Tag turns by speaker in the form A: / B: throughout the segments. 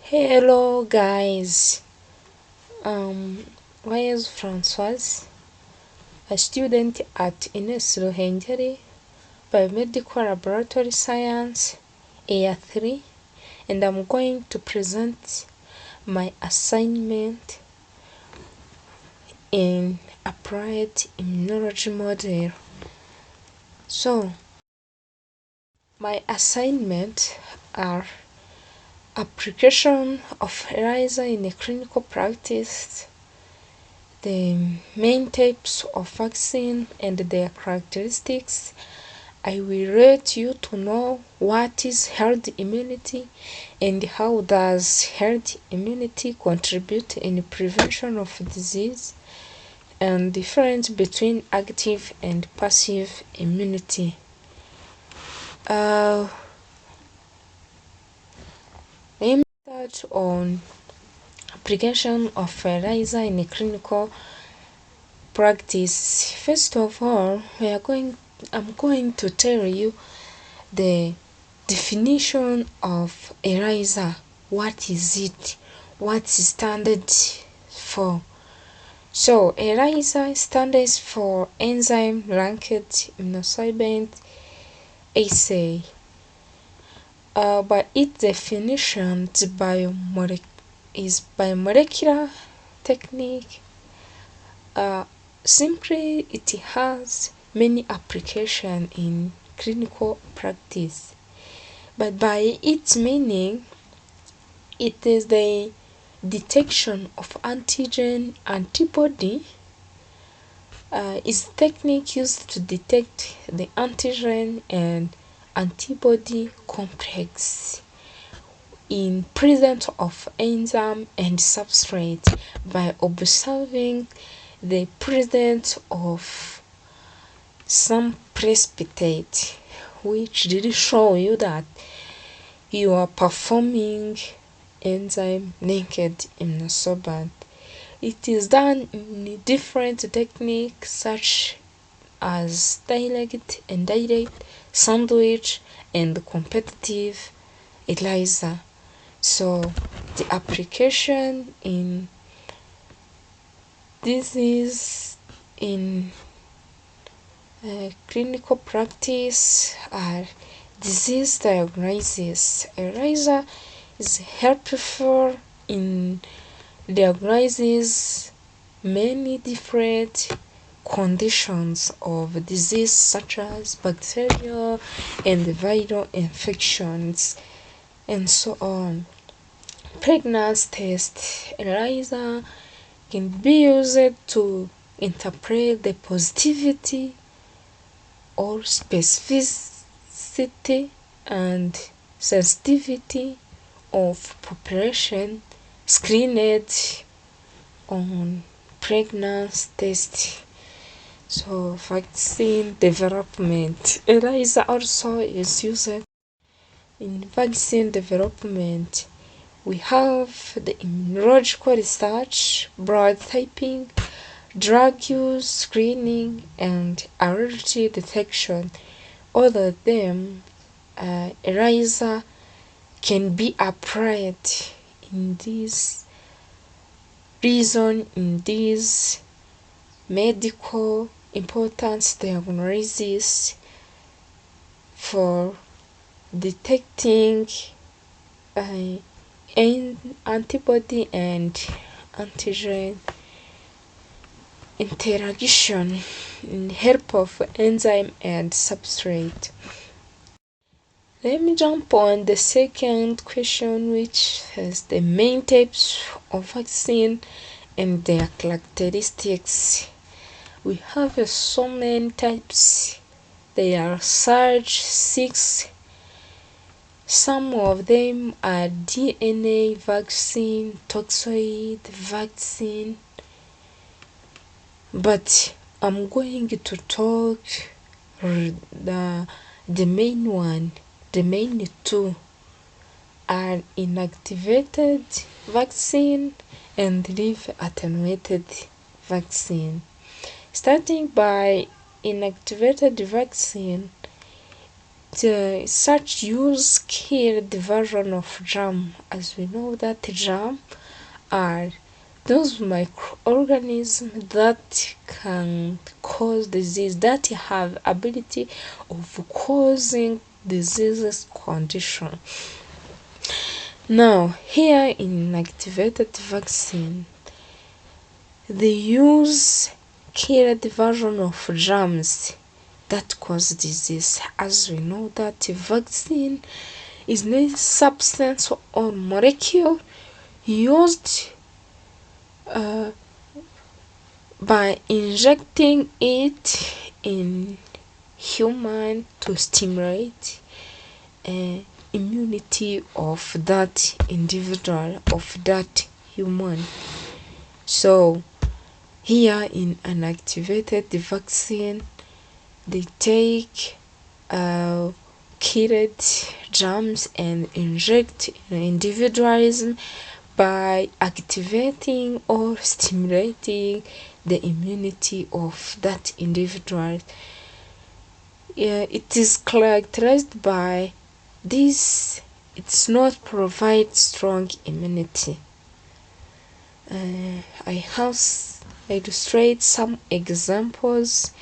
A: Hello guys, um, UWAYEZU Francoise, a student at Inesro Hengeri, Biomedical Laboratory Science, Year 3, and I'm going to present my assignment in Applied Immunology Model. So, my assignment are application of ELISA in a clinical practice, the main types of vaccine and their characteristics. I will let you to know what is herd immunity and how does herd immunity contribute in prevention of disease, and difference between active and passive immunity. Let me start on application of ELISA in a clinical practice. First of all, I'm going to tell you the definition of ELISA. What is it? What is standard for? So ELISA stands for enzyme linked immunosorbent assay. By its definition, is biomolecular technique. Simply, it has many applications in clinical practice. But by its meaning, it is the detection of antigen antibody. Is technique used to detect the antigen and antibody complex in presence of enzyme and substrate by observing the presence of some precipitate, which did show you that you are performing enzyme linked immunosorbent. It is done in different techniques such as direct and indirect, sandwich, and competitive ELISA. So the application in this is in clinical practice are disease diagnosis. ELISA is helpful in diagnosis many different conditions of disease such as bacterial and viral infections and so on. Pregnancy test. ELISA can be used to interpret the positivity or specificity and sensitivity of population screened on pregnancy test. So vaccine development. ELISA also is used in vaccine development. We have the immunological research, blood typing, drug use, screening, and allergy detection. All of them, ELISA can be applied in this reason, in this medical importance diagnosis for detecting antibody and antigen interaction in help of enzyme and substrate. Let me jump on the second question, which is the main types of vaccine and their characteristics. We have so many types. They are such 6. Some of them are DNA vaccine, toxoid vaccine, but I'm going to talk the main one. The main two are inactivated vaccine and live attenuated vaccine. Starting by inactivated vaccine, such use kill the version of germ, as we know that germ are those microorganisms that can cause disease, that have ability of causing diseases condition. Now here in activated vaccine, they use killed version of germs that cause disease. As we know that vaccine is a substance or molecule used by injecting it in human to stimulate immunity of that individual, of that human. So here in an activated vaccine, they take killed germs and inject in individualism by activating or stimulating the immunity of that individual. It is characterized by this. It's not provide strong immunity. I have illustrate some examples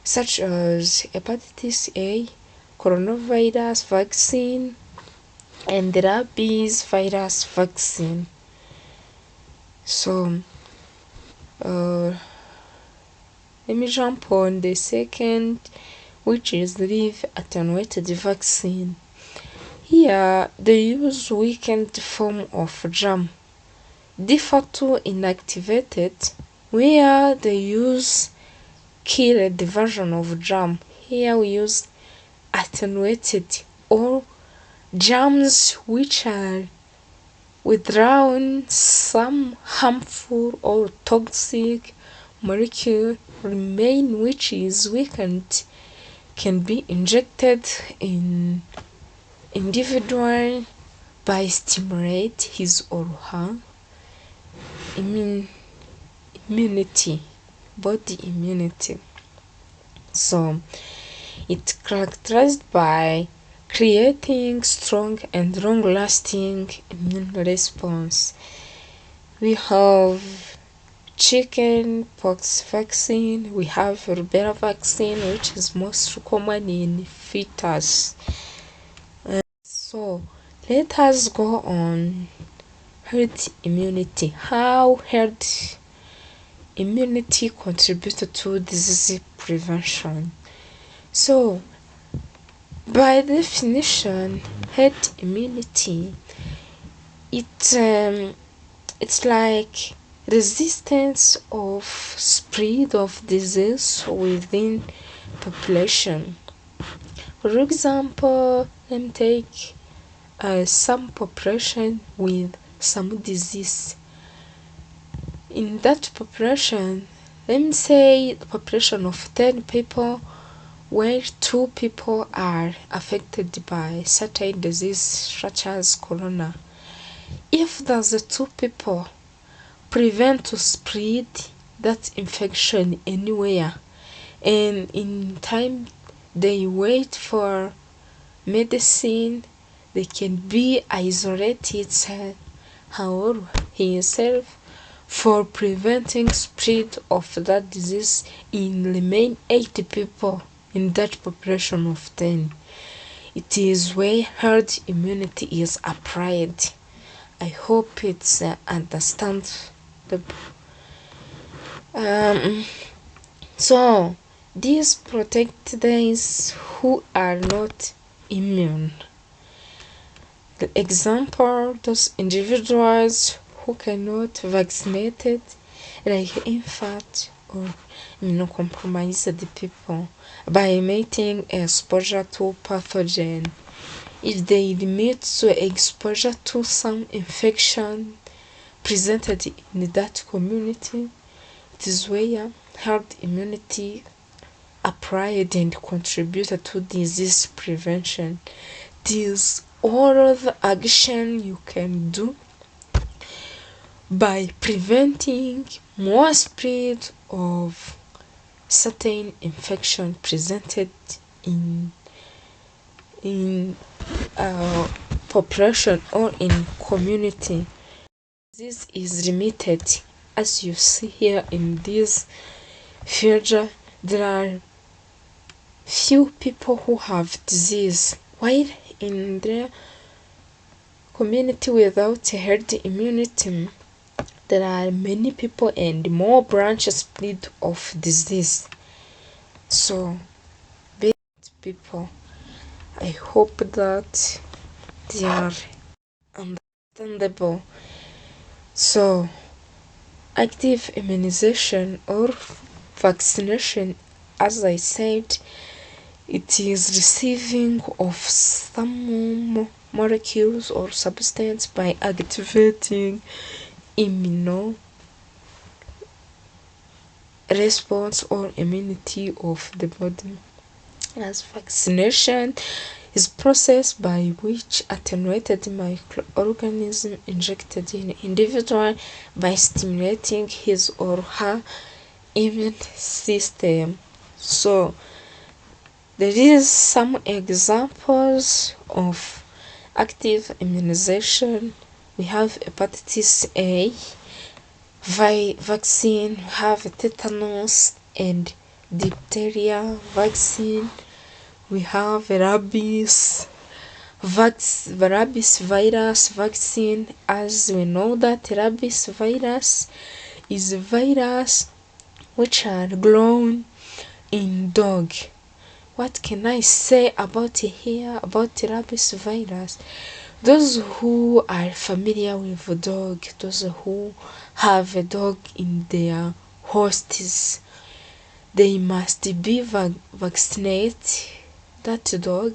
A: such as hepatitis A, coronavirus vaccine, and rabies virus vaccine. So let me jump on the second, which is live attenuated vaccine. Here they use weakened form of germ, differ to inactivated, where they use killed version of germ. Here we use attenuated, or germs which are withdrawn some harmful or toxic molecule remain, which is weakened, can be injected in individual by stimulate his or her immunity, body immunity. So it's characterized by creating strong and long-lasting immune response. We have chicken pox vaccine, we have rubella vaccine, which is most common in fetus. So let us go on herd immunity. How herd immunity contributes to disease prevention. So by definition, herd immunity, it's like resistance of spread of disease within population. For example, let me take some population with some disease. In that population, let me say the population of 10 people, where 2 people are affected by certain disease such as corona. If those 2 people prevent to spread that infection anywhere, and in time they wait for medicine, they can be isolated, her or himself, for preventing spread of that disease in remain 80 people in that population of 10. It is where herd immunity is applied. I hope it's understandable. So these protect those who are not immune. The example, those individuals who cannot vaccinated, like infant or immunocompromised people, by making exposure to pathogen. If they limit to exposure to some infection presented in that community, it is where herd immunity applied and contributed to disease prevention. This all of the action you can do by preventing more spread of certain infection presented in in population or in community. This is limited. As you see here in this figure, there are few people who have disease, while in the community without herd immunity, there are many people and more branches split of disease. So, people, I hope that they are understandable. So, active immunization or vaccination, as I said, it is receiving of some molecules or substance by activating immune response or immunity of the body. As vaccination is process by which attenuated microorganism injected in individual by stimulating his or her immune system. So there is some examples of active immunization. We have hepatitis A vaccine, we have tetanus and diphtheria vaccine, we have rabies virus vaccine. As we know that rabies virus is a virus which are grown in dog. What can I say about here about rabies virus? Those who are familiar with a dog, those who have a dog in their houses, they must be vaccinated that dog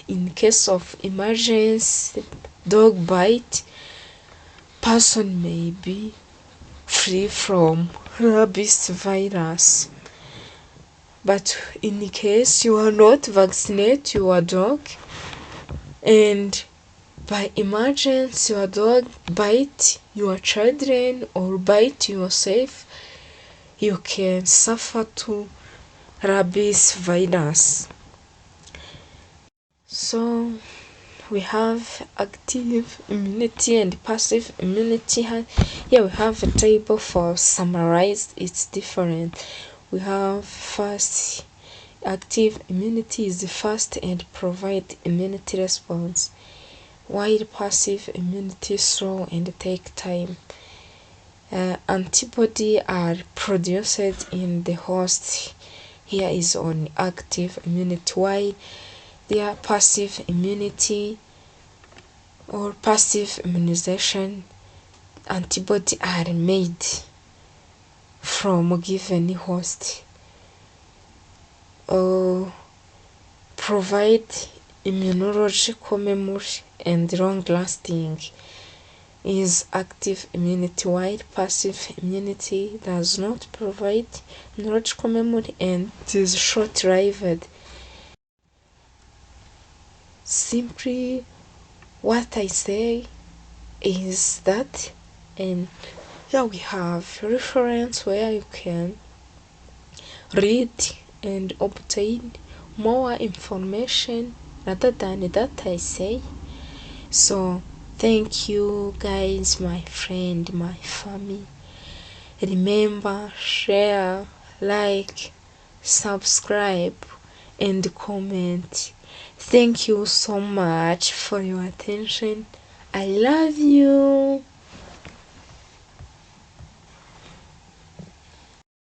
A: in case of emergency dog bite. Person may be free from rabies virus. But in case you are not vaccinated your dog and by emergency your dog bite your children or bite yourself, you can suffer to rabies virus. So we have active immunity and passive immunity. Here we have a table for summarized. It's different. We have first, active immunity is the first and provide immunity response, while passive immunity is slow and take time. Antibody are produced in the host. Here is on active immunity, while their passive immunity or passive immunization, antibody are made from a given host or provide immunological memory and long lasting. Is active immunity, while passive immunity does not provide immunological memory and is short-lived. Simply what I say is that, and here we have reference where you can read and obtain more information rather than that I say. So thank you guys, my friend, my family. Remember, share, like, subscribe and comment. Thank you so much for your attention. I love you.